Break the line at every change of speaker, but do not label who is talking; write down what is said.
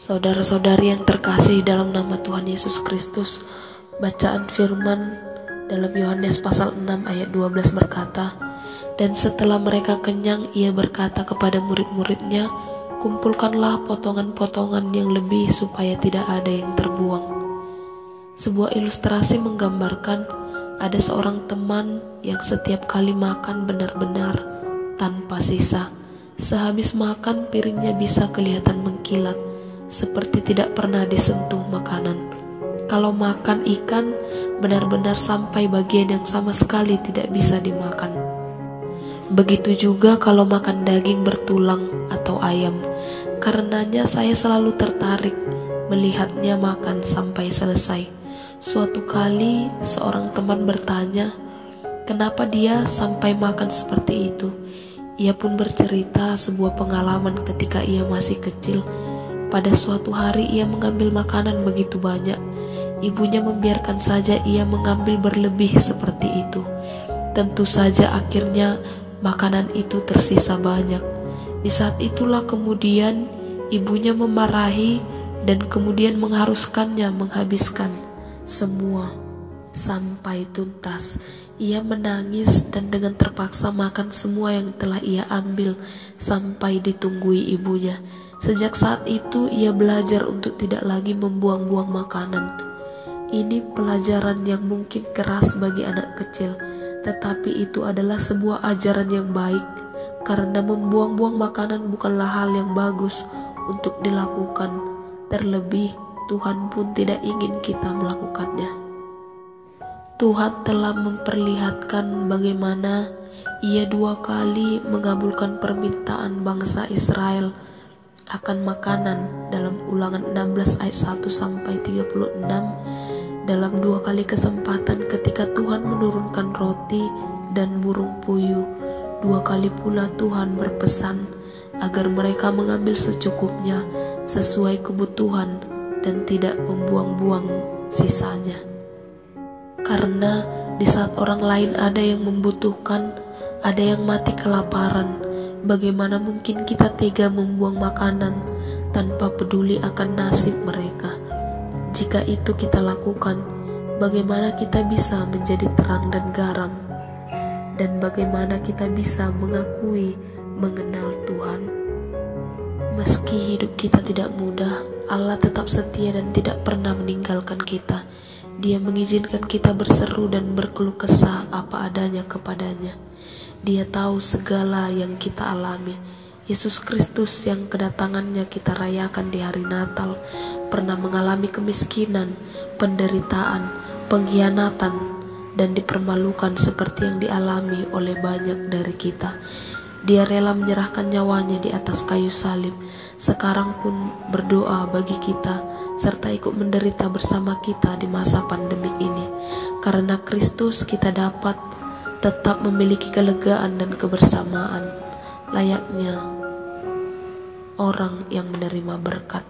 Saudara-saudari yang terkasih dalam nama Tuhan Yesus Kristus, bacaan firman dalam Yohanes pasal 6 ayat 12 berkata, "Dan setelah mereka kenyang, ia berkata kepada murid-muridnya, kumpulkanlah potongan-potongan yang lebih supaya tidak ada yang terbuang." Sebuah ilustrasi menggambarkan ada seorang teman yang setiap kali makan benar-benar tanpa sisa. Sehabis makan, piringnya bisa kelihatan mengkilat, seperti tidak pernah disentuh makanan. Kalau makan ikan, benar-benar sampai bagian yang sama sekali tidak bisa dimakan. Begitu juga kalau makan daging bertulang atau ayam. Karenanya saya selalu tertarik melihatnya makan sampai selesai. Suatu kali seorang teman bertanya, kenapa dia sampai makan seperti itu? Ia pun bercerita sebuah pengalaman ketika ia masih kecil. Pada suatu hari ia mengambil makanan begitu banyak. Ibunya membiarkan saja ia mengambil berlebih seperti itu. Tentu saja akhirnya makanan itu tersisa banyak. Di saat itulah kemudian ibunya memarahi dan kemudian mengharuskannya menghabiskan semua sampai tuntas. Ia menangis dan dengan terpaksa makan semua yang telah ia ambil sampai ditunggui ibunya. Sejak saat itu ia belajar untuk tidak lagi membuang-buang makanan. Ini pelajaran yang mungkin keras bagi anak kecil, tetapi itu adalah sebuah ajaran yang baik, karena membuang-buang makanan bukanlah hal yang bagus untuk dilakukan. Terlebih, Tuhan pun tidak ingin kita melakukannya. Tuhan telah memperlihatkan bagaimana Ia 2 kali mengabulkan permintaan bangsa Israel akan makanan dalam Ulangan 16 ayat 1 sampai 36. Dalam 2 kali kesempatan ketika Tuhan menurunkan roti dan burung puyuh, 2 kali pula Tuhan berpesan agar mereka mengambil secukupnya sesuai kebutuhan dan tidak membuang-buang sisanya. Karena di saat orang lain ada yang membutuhkan, ada yang mati kelaparan, bagaimana mungkin kita tega membuang makanan tanpa peduli akan nasib mereka? Jika itu kita lakukan, bagaimana kita bisa menjadi terang dan garam? Dan bagaimana kita bisa mengakui mengenal Tuhan? Meski hidup kita tidak mudah, Allah tetap setia dan tidak pernah meninggalkan kita. Dia mengizinkan kita berseru dan berkeluh kesah apa adanya kepadanya. Dia tahu segala yang kita alami. Yesus Kristus yang kedatangannya kita rayakan di hari Natal pernah mengalami kemiskinan, penderitaan, pengkhianatan, dan dipermalukan seperti yang dialami oleh banyak dari kita. Dia rela menyerahkan nyawanya di atas kayu salib. Sekarang pun berdoa bagi kita serta ikut menderita bersama kita di masa pandemik ini. Karena Kristus kita dapat tetap memiliki kelegaan dan kebersamaan layaknya orang yang menerima berkat.